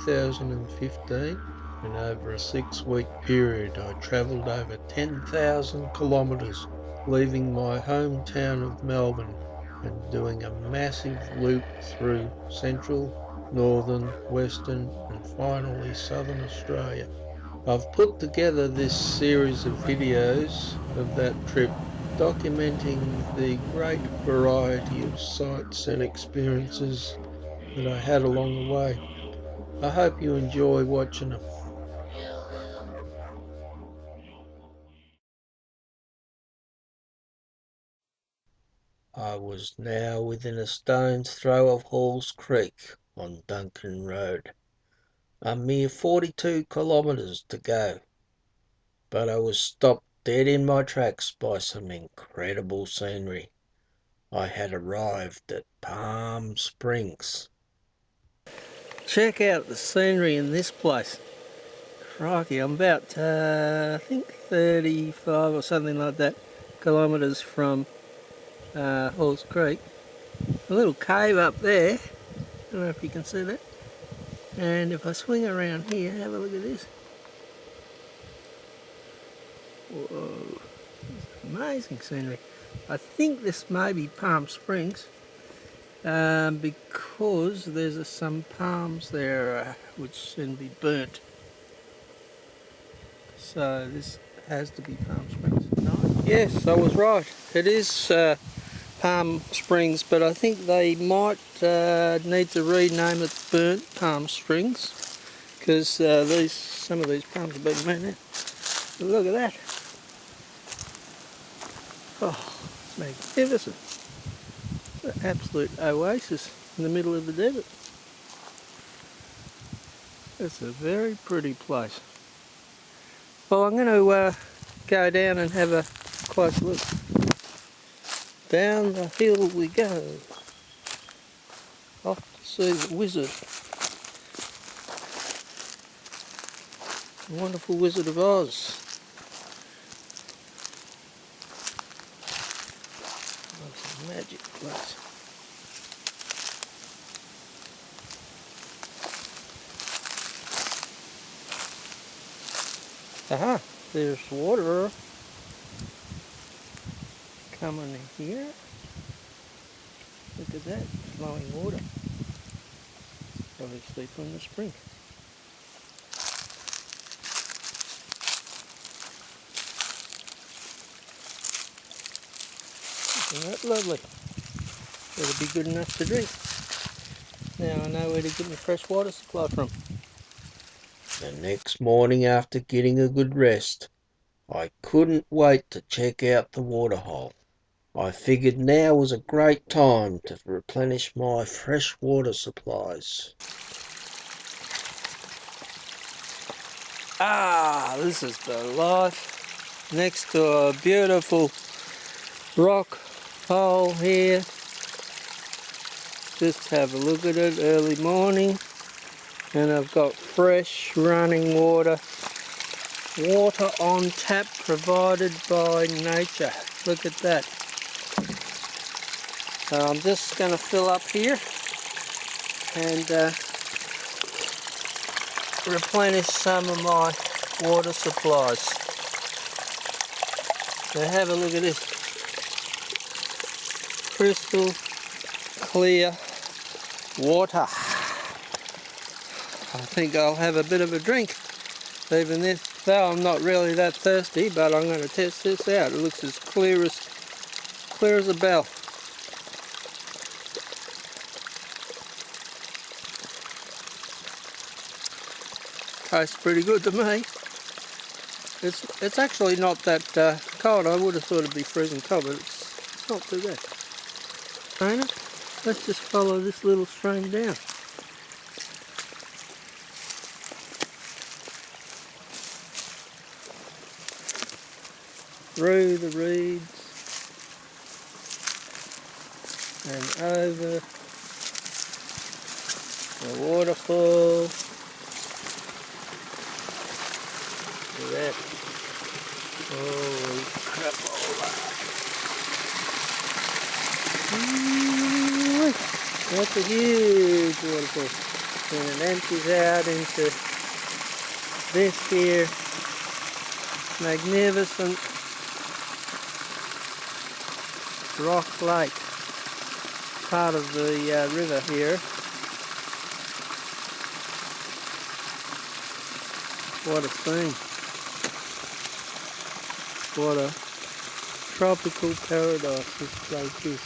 2015, and over a 6-week period I travelled over 10,000 kilometres, leaving my hometown of Melbourne and doing a massive loop through central, northern, western and finally southern Australia. I've put together this series of videos of that trip, documenting the great variety of sights and experiences that I had along the way. I hope you enjoy watching them. I was now within a stone's throw of Halls Creek on Duncan Road. A mere 42 kilometres to go, but I was stopped dead in my tracks by some incredible scenery. I had arrived at Palm Springs. Check out the scenery in this place. Crikey, I'm about, I think 35 or something like that kilometres from Halls Creek. A little cave up there, I don't know if you can see that. And if I swing around here, have a look at this. Whoa, amazing scenery. I think this may be Palm Springs because there's some palms there which seem to be burnt. So this has to be Palm Springs. No? Yes, I was right. It is Palm Springs, but I think they might need to rename it Burnt Palm Springs because some of these palms have been burnt out. But look at that. Oh, it's magnificent. It's an absolute oasis in the middle of the desert. It's a very pretty place. Well, I'm going to go down and have a close look. Down the hill we go. Off to see the wizard. The wonderful Wizard of Oz. That's a magic place. Aha, there's water coming in here. Look at that, flowing water. Obviously from the spring. Isn't that lovely? It'll be good enough to drink. Now I know where to get my fresh water supply from. The next morning, after getting a good rest, I couldn't wait to check out the waterhole. I figured now was a great time to replenish my fresh water supplies. Ah, this is the life. Next to a beautiful rock hole here. Just have a look at it early morning. And I've got fresh running water. Water on tap provided by nature. Look at that. So I'm just going to fill up here and replenish some of my water supplies. Now have a look at this. Crystal clear water. I think I'll have a bit of a drink. Even this, though I'm not really that thirsty, but I'm going to test this out. It looks as clear as a bell. Tastes pretty good to me. It's actually not that cold. I would have thought it'd be freezing cold, but it's not too bad. Ain't it? Let's just follow this little stream down. Through the reeds and over the waterfall. Look at that. Holy crapola. That's a huge waterfall. and it empties out into this here magnificent rock lake, part of the river here. What a scene. What a tropical paradise this place is.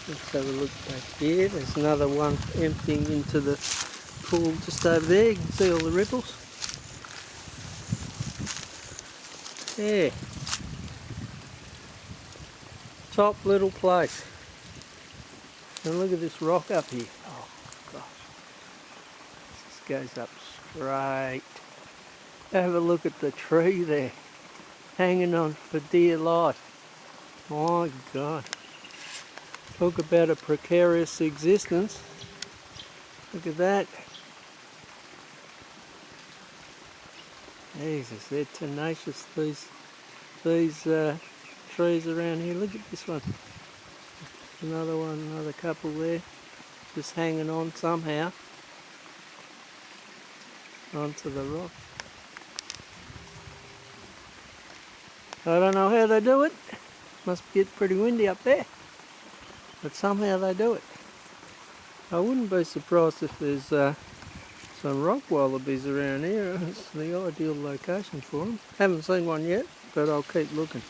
Let's have a look back here. There's another one emptying into the pool just over there. You can see all the ripples. Yeah. Top little place. And look at this rock up here. Oh gosh. This goes up straight. Have a look at the tree there. Hanging on for dear life. My God. Talk about a precarious existence. Look at that. Jesus, they're tenacious, these trees around here. Look at this one. Another one, another couple there. Just hanging on somehow onto the rock. I don't know how they do it. Must get pretty windy up there. But somehow they do it. I wouldn't be surprised if there's some rock wallabies around here. It's the ideal location for them. Haven't seen one yet, but I'll keep looking.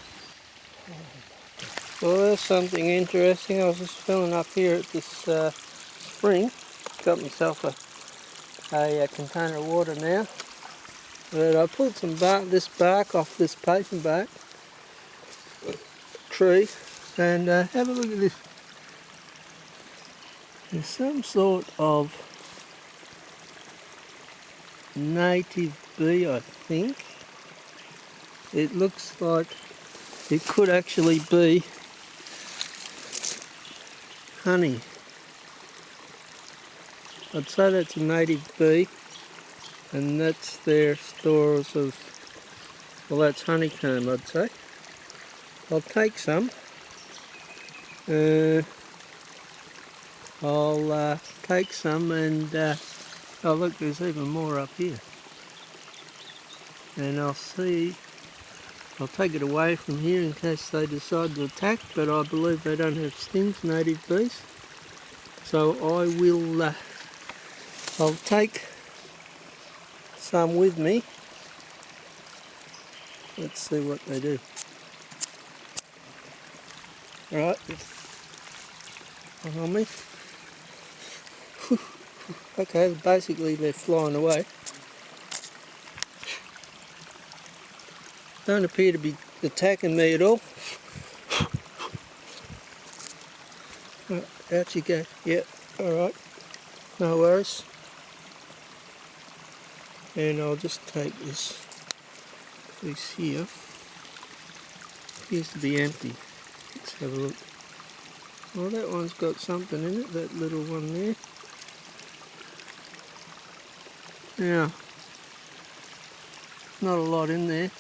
Well, there's something interesting. I was just filling up here at this spring. Got myself a container of water now. But I pulled some bark, this bark off this paper bark tree, and have a look at this. There's some sort of native bee, I think. It looks like it could actually be honey. I'd say that's a native bee, and that's their stores of, well, that's honeycomb, I'd say. I'll take some. I'll take some, and oh look, there's even more up here. And I'll take it away from here in case they decide to attack, but I believe they don't have stings, native bees. So I will, I'll take some with me. Let's see what they do. Right, on me. Okay, basically they're flying away. Don't appear to be attacking me at all. Right, out you go. Yep, alright. No worries. And I'll just take this piece here. Appears to be empty. Let's have a look. Well, that one's got something in it, that little one there. Now, not a lot in there.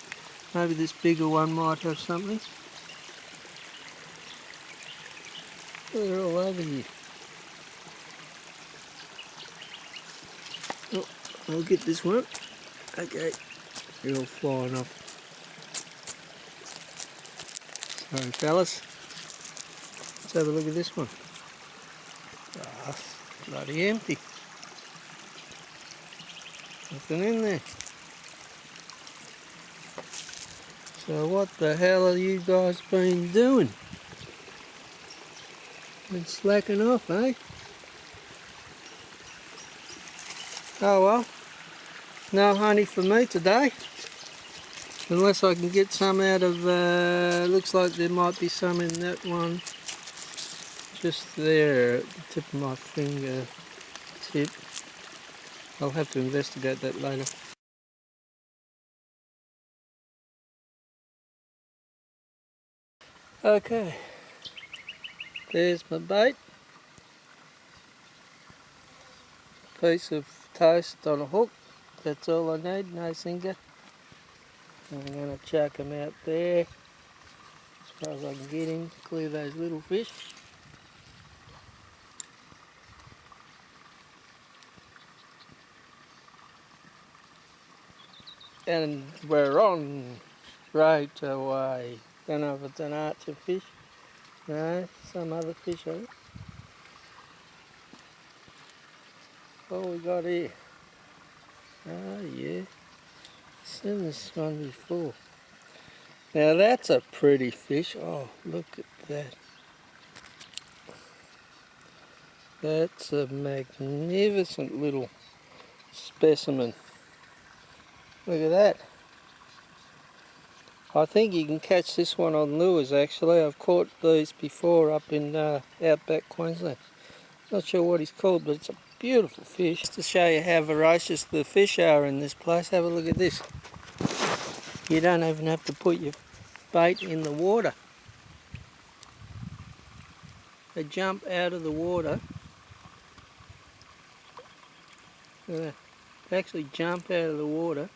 Maybe this bigger one might have something. They're all over here. Oh, I'll get this one. Okay, they're all flying off. Sorry fellas. Let's have a look at this one. Ah, bloody empty. Nothing in there. So what the hell have you guys been doing? Been slacking off, eh? Oh well, no honey for me today. Unless I can get some out of, looks like there might be some in that one. Just there at the tip of my finger tip. I'll have to investigate that later. Okay, there's my bait. Piece of toast on a hook. That's all I need, no sinker. I'm going to chuck him out there as far as I can get him, clear those little fish. And we're on straight away. Don't know if it's an archer fish. No, some other fish. What we got here? Oh yeah, seen this one before. Now that's a pretty fish. Oh, look at that. That's a magnificent little specimen. Look at that. I think you can catch this one on lures actually. I've caught these before up in Outback, Queensland. Not sure what he's called, but it's a beautiful fish. Just to show you how voracious the fish are in this place, have a look at this. You don't even have to put your bait in the water. They jump out of the water. They actually jump out of the water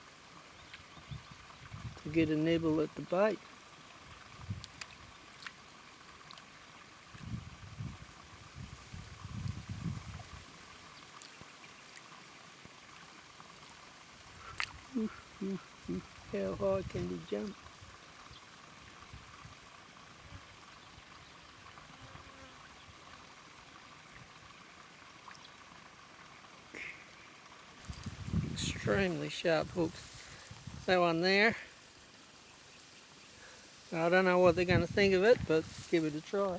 to get a nibble at the bait. How high can you jump? Extremely sharp hooks. That one there. I don't know what they're going to think of it, but give it a try.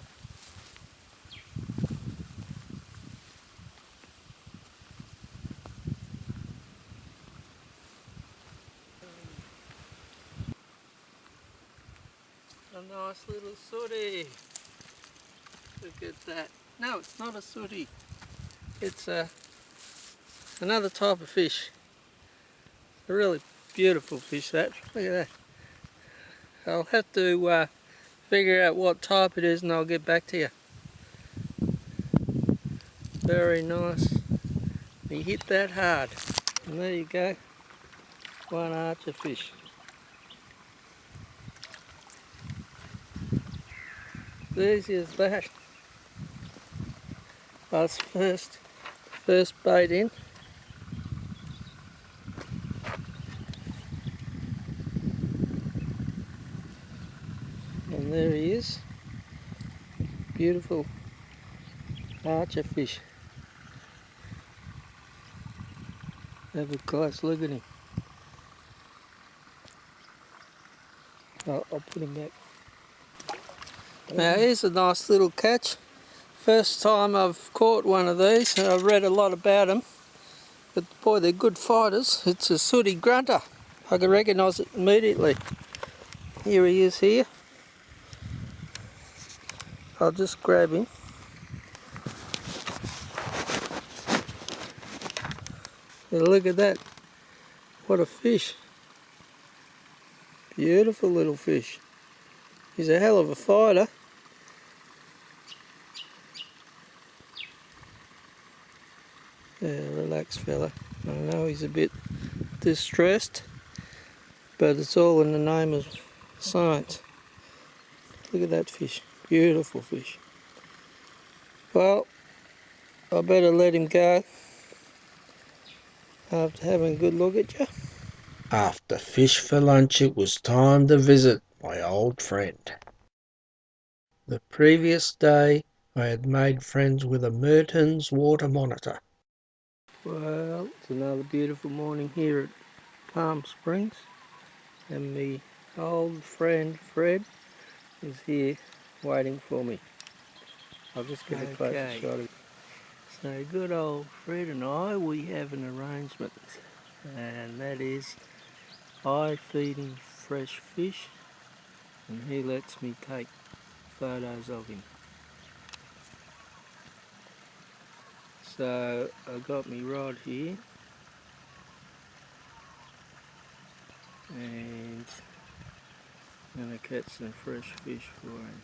A nice little sooty. Look at that. No, it's not a sooty. It's another type of fish. A really beautiful fish, that. Look at that. I'll have to figure out what type it is and I'll get back to you. Very nice. You hit that hard. And there you go. One archer fish. Easy as that. That's first bait in. And there he is. Beautiful archer fish. Have a close look at him. I'll put him back. Now here's a nice little catch. First time I've caught one of these, and I've read a lot about them. But boy, they're good fighters. It's a sooty grunter. I can recognise it immediately. Here he is here. I'll just grab him. Yeah, look at that. What a fish. Beautiful little fish. He's a hell of a fighter. Yeah, relax fella. I know he's a bit distressed, but it's all in the name of science. Look at that fish. Beautiful fish. Well, I better let him go after having a good look at you. After fish for lunch, it was time to visit my old friend. The previous day, I had made friends with a Mertens water monitor. Well, it's another beautiful morning here at Palm Springs, and my old friend Fred is here waiting for me. I'll just get a closer shot of it. So good old Fred and I, we have an arrangement, and that is I feed him fresh fish and he lets me take photos of him. So I got me rod here, and I'm going to catch some fresh fish for him.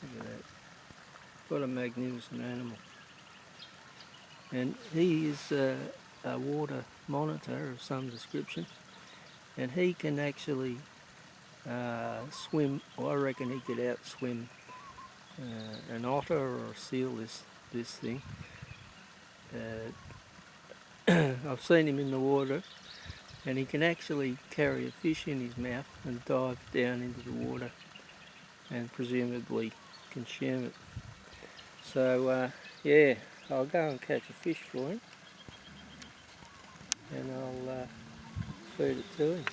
Look at that. What a magnificent animal. And he is a water monitor of some description, and he can actually swim. Well, I reckon he could outswim an otter or a seal, this thing. I've seen him in the water, and he can actually carry a fish in his mouth and dive down into the water and presumably consume it. So yeah, I'll go and catch a fish for him, and I'll feed it to him.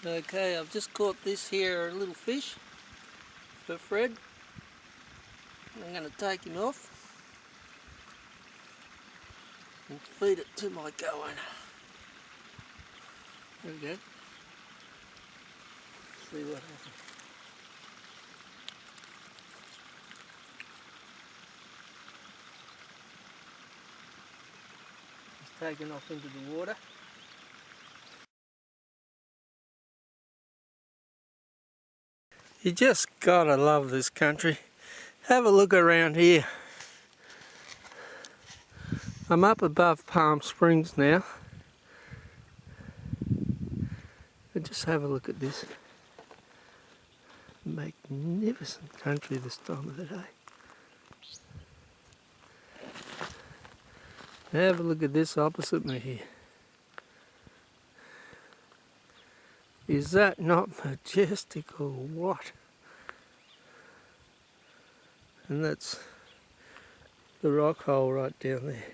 Okay, I've just caught this here little fish for Fred. I'm going to take him off and feed it to my goan. There we go. See what happens. He's taken off into the water. You just gotta love this country. Have a look around here. I'm up above Palm Springs now. And just have a look at this magnificent country this time of the day. Have a look at this opposite me here. Is that not majestic or what? And that's the rock hole right down there.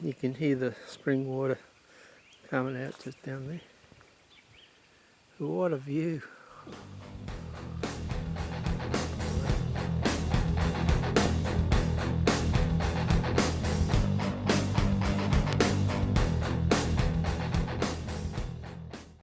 You can hear the spring water coming out just down there. What a view.